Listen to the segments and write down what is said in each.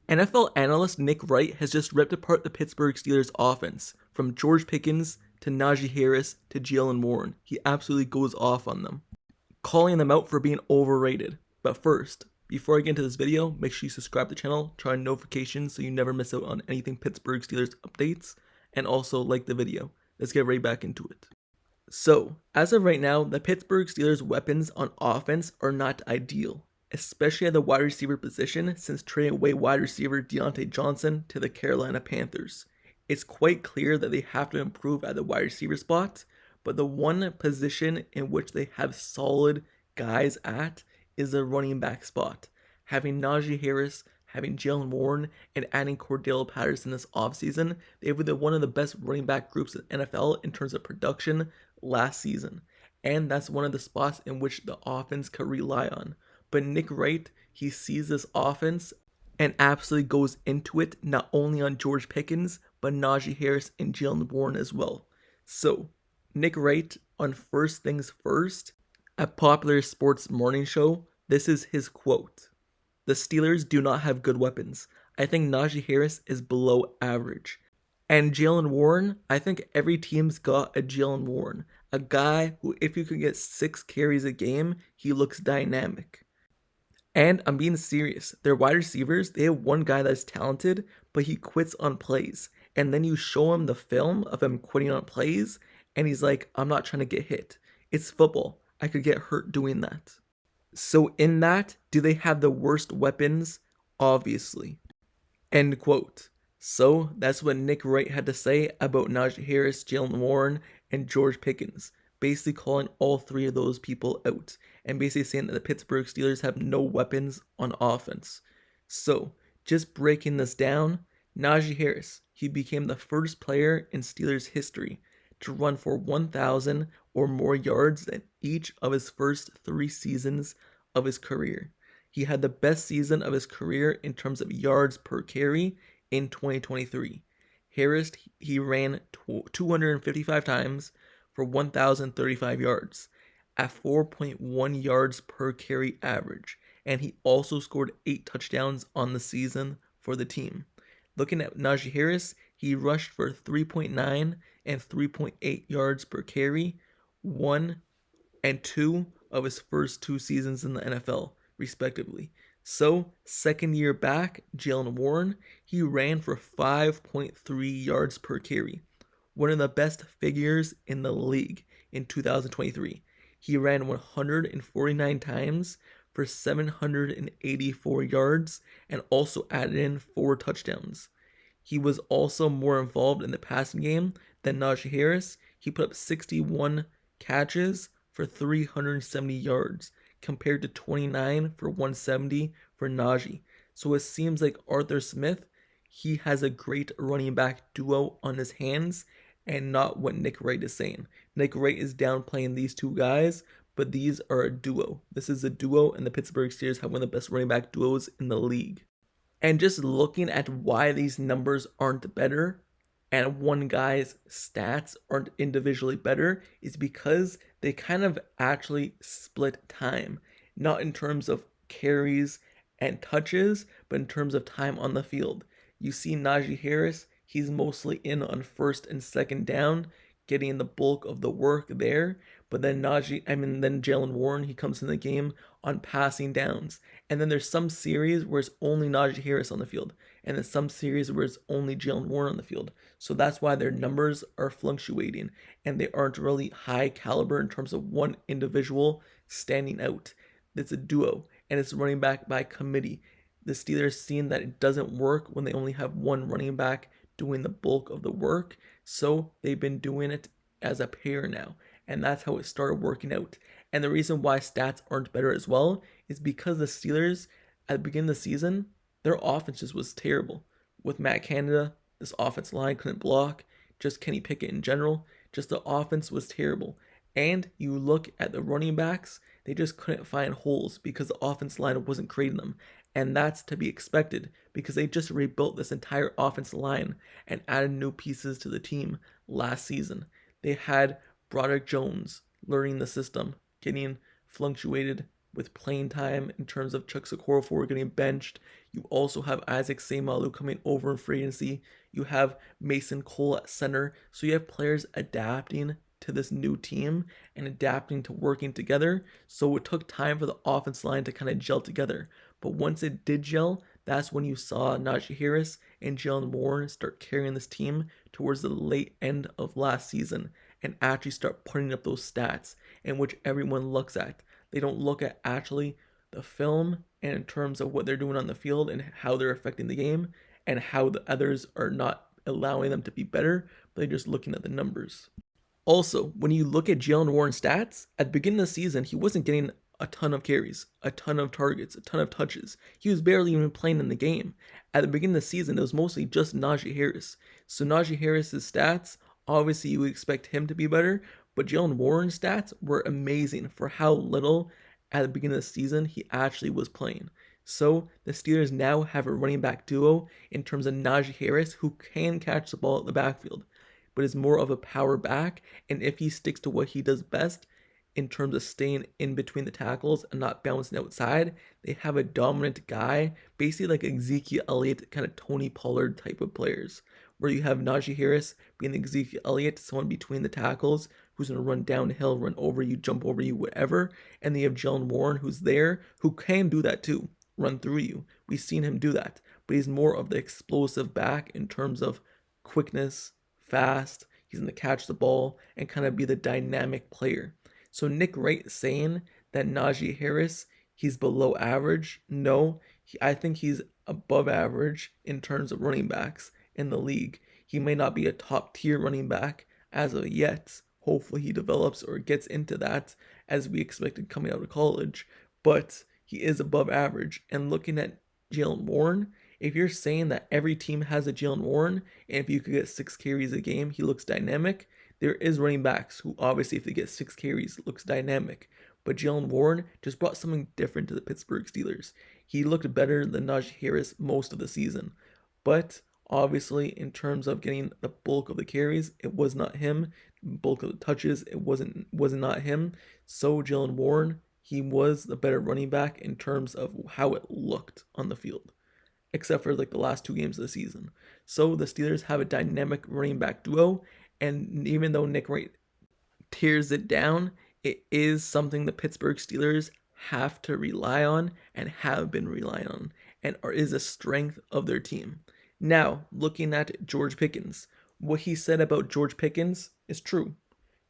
NFL analyst Nick Wright has just ripped apart the Pittsburgh Steelers offense, from George Pickens to Najee Harris to Jaylen Warren. He absolutely goes off on them, calling them out for being overrated. But first, before I get into this video, make sure you subscribe to the channel, turn on notifications so you never miss out on anything Pittsburgh Steelers updates, and also like the video. Let's get right back into it. So, as of right now, the Pittsburgh Steelers' weapons on offense are not ideal, especially at the wide receiver position since trading away wide receiver Deontay Johnson to the Carolina Panthers. It's quite clear that they have to improve at the wide receiver spot, but the one position in which they have solid guys at is the running back spot. Having Najee Harris, having Jaylen Warren, and adding Cordell Patterson this offseason, they were one of the best running back groups in NFL in terms of production last season. And that's one of the spots in which the offense could rely on. But Nick Wright, he sees this offense and absolutely goes into it, not only on George Pickens, but Najee Harris and Jaylen Warren as well. So, Nick Wright on First Things First, a popular sports morning show, this is his quote. "The Steelers do not have good weapons. I think Najee Harris is below average. And Jaylen Warren, I think every team's got a Jaylen Warren. A guy who, if you could get 6 carries a game, he looks dynamic." And I'm being serious. Their wide receivers, they have one guy that's talented, but he quits on plays. And then you show him the film of him quitting on plays, and he's like, "I'm not trying to get hit. It's football. I could get hurt doing that." So in that, do they have the worst weapons? Obviously. End quote. So that's what Nick Wright had to say about Najee Harris, Jaylen Warren, and George Pickens, basically calling all 3 of those people out, and basically saying that the Pittsburgh Steelers have no weapons on offense. So, just breaking this down, Najee Harris, he became the first player in Steelers history to run for 1,000 or more yards in each of his first 3 seasons of his career. He had the best season of his career in terms of yards per carry in 2023. Harris, he ran 255 times for 1,035 yards at 4.1 yards per carry average, and he also scored 8 touchdowns on the season for the team. Looking at Najee Harris, he rushed for 3.9 and 3.8 yards per carry, 1 and 2 of his first 2 seasons in the NFL, respectively. So, second year back, Jaylen Warren, he ran for 5.3 yards per carry, one of the best figures in the league in 2023. He ran 149 times for 784 yards and also added in 4 touchdowns. He was also more involved in the passing game than Najee Harris. He put up 61 catches for 370 yards compared to 29 for 170 for Najee. So it seems like Arthur Smith, he has a great running back duo on his hands, and not what Nick Wright is saying. Nick Wright is downplaying these 2 guys, but these are a duo. This is a duo, and the Pittsburgh Steelers have one of the best running back duos in the league. And just looking at why these numbers aren't better, and one guy's stats aren't individually better, is because they kind of actually split time. Not in terms of carries and touches, but in terms of time on the field. You see Najee Harris, he's mostly in on first and second down, getting the bulk of the work there. But then Jaylen Warren, he comes in the game on passing downs. And then there's some series where it's only Najee Harris on the field. And then some series where it's only Jaylen Warren on the field. So that's why their numbers are fluctuating. And they aren't really high caliber in terms of one individual standing out. It's a duo. And it's running back by committee. The Steelers seen that it doesn't work when they only have one running back doing the bulk of the work. So they've been doing it as a pair now. And that's how it started working out. And the reason why stats aren't better as well is because the Steelers, at the beginning of the season, their offense just was terrible. With Matt Canada, this offense line couldn't block. Just Kenny Pickett in general, just the offense was terrible. And you look at the running backs, they just couldn't find holes because the offense line wasn't creating them. And that's to be expected because they just rebuilt this entire offense line and added new pieces to the team last season. They had Broderick Jones learning the system, getting fluctuated with playing time in terms of Chuck Okorafor getting benched. You also have Isaac Seumalo coming over in free agency. You have Mason Cole at center. So you have players adapting to this new team and adapting to working together. So it took time for the offense line to kind of gel together. But once it did gel, that's when you saw Najee Harris and Jaylen Warren start carrying this team towards the late end of last season and actually start putting up those stats in which everyone looks at. They don't look at actually the film and in terms of what they're doing on the field and how they're affecting the game and how the others are not allowing them to be better, but they're just looking at the numbers. Also, when you look at Jaylen Warren's stats, at the beginning of the season, he wasn't getting a ton of carries, a ton of targets, a ton of touches. He was barely even playing in the game. At the beginning of the season, it was mostly just Najee Harris. So Najee Harris's stats, obviously you would expect him to be better, but Jaylen Warren's stats were amazing for how little at the beginning of the season he actually was playing. So the Steelers now have a running back duo in terms of Najee Harris, who can catch the ball at the backfield, but is more of a power back. And if he sticks to what he does best in terms of staying in between the tackles and not bouncing outside, they have a dominant guy, basically like Ezekiel Elliott, kind of Tony Pollard type of players, where you have Najee Harris being Ezekiel Elliott, someone between the tackles who's going to run downhill, run over you, jump over you, whatever. And then you have Jaylen Warren, who's there, who can do that too, run through you. We've seen him do that, but he's more of the explosive back in terms of quickness, fast. He's going to catch the ball and kind of be the dynamic player. So Nick Wright saying that Najee Harris, he's below average. No, I think he's above average in terms of running backs in the league. He may not be a top tier running back as of yet. Hopefully he develops or gets into that as we expected coming out of college, but he is above average. And looking at Jaylen Warren, if you're saying that every team has a Jaylen Warren, and if you could get 6 carries a game, he looks dynamic, there is running backs who obviously if they get 6 carries, looks dynamic. But Jaylen Warren just brought something different to the Pittsburgh Steelers. He looked better than Najee Harris most of the season. But obviously in terms of getting the bulk of the carries, it was not him. Bulk of the touches, it wasn't not him. So Jaylen Warren, he was the better running back in terms of how it looked on the field, except for like the last 2 games of the season. So the Steelers have a dynamic running back duo, and even though Nick Wright tears it down, it is something the Pittsburgh Steelers have to rely on and have been relying on and is a strength of their team. Now, looking at George Pickens, what he said about George Pickens is true.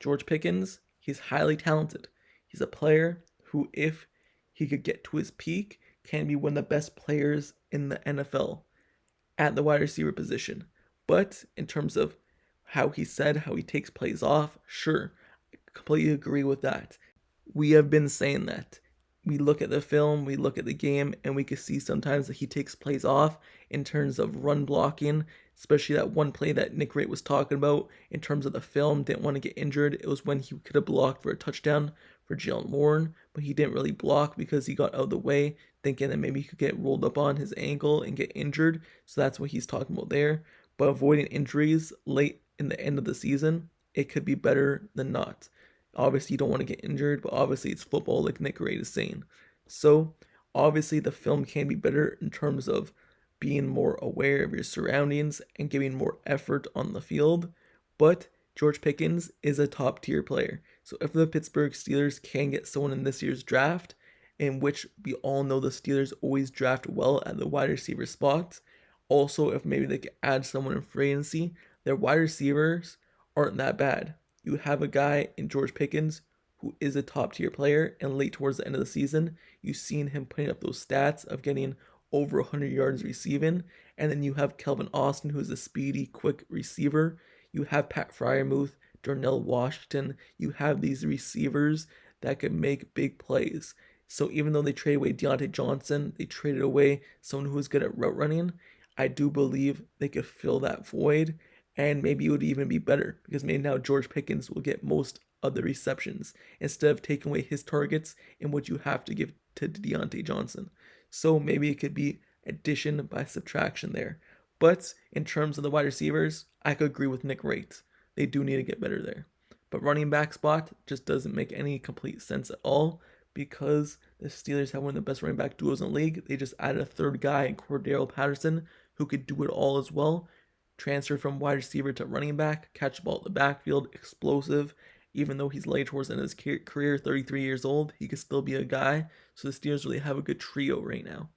George Pickens, he's highly talented. He's a player who, if he could get to his peak, can be one of the best players in the NFL at the wide receiver position. But in terms of how he said, how he takes plays off, sure, I completely agree with that. We have been saying that. We look at the film, we look at the game, and we can see sometimes that he takes plays off in terms of run blocking, especially that one play that Nick Wright was talking about in terms of the film, didn't want to get injured. It was when he could have blocked for a touchdown for Jaylen Warren, but he didn't really block because he got out of the way, thinking that maybe he could get rolled up on his ankle and get injured. So that's what he's talking about there. But avoiding injuries late in the end of the season, it could be better than not. Obviously, you don't want to get injured, but obviously it's football, like Nick Wright is saying. So, obviously, the film can be better in terms of being more aware of your surroundings and giving more effort on the field. But George Pickens is a top-tier player. So, if the Pittsburgh Steelers can get someone in this year's draft, in which we all know the Steelers always draft well at the wide receiver spot, also, if maybe they could add someone in free agency, their wide receivers aren't that bad. You have a guy in George Pickens who is a top tier player, and late towards the end of the season, you've seen him putting up those stats of getting over 100 yards receiving. And then you have Calvin Austin, who is a speedy, quick receiver. You have Pat Freiermuth, Darnell Washington. You have these receivers that could make big plays. So even though they traded away Deontay Johnson, they traded away someone who was good at route running, I do believe they could fill that void. And maybe it would even be better because maybe now George Pickens will get most of the receptions instead of taking away his targets in what you have to give to Deontay Johnson. So maybe it could be addition by subtraction there. But in terms of the wide receivers, I could agree with Nick Wright. They do need to get better there. But running back spot just doesn't make any complete sense at all because The Steelers have one of the best running back duos in the league. They just added a third guy in Cordero Patterson who could do it all as well. Transferred from wide receiver to running back, catch the ball at the backfield, explosive. Even though he's late towards the end of his career, 33 years old, he could still be a guy. So the Steelers really have a good trio right now.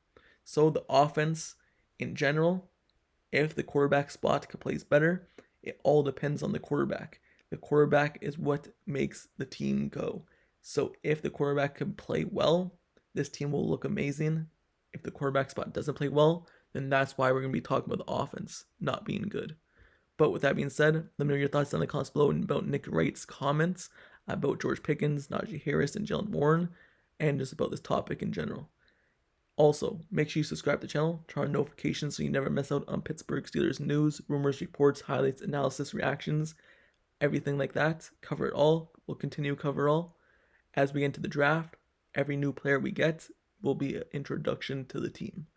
So the offense in general, if the quarterback spot plays better, it all depends on the quarterback. The quarterback is what makes the team go. So if the quarterback can play well, this team will look amazing. If the quarterback spot doesn't play well, then that's why we're going to be talking about the offense not being good. But with that being said, let me know your thoughts in the comments below about Nick Wright's comments about George Pickens, Najee Harris, and Jaylen Warren, and just about this topic in general. Also, make sure you subscribe to the channel, turn on notifications so you never miss out on Pittsburgh Steelers news, rumors, reports, highlights, analysis, reactions, everything like that. Cover it all. We'll continue to cover all. As we get into the draft, every new player we get will be an introduction to the team.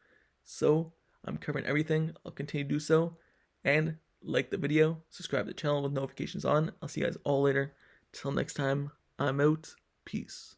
So, I'm covering everything. I'll continue to do so. And like the video, subscribe to the channel with notifications on. I'll see you guys all later. Till next time, I'm out. Peace.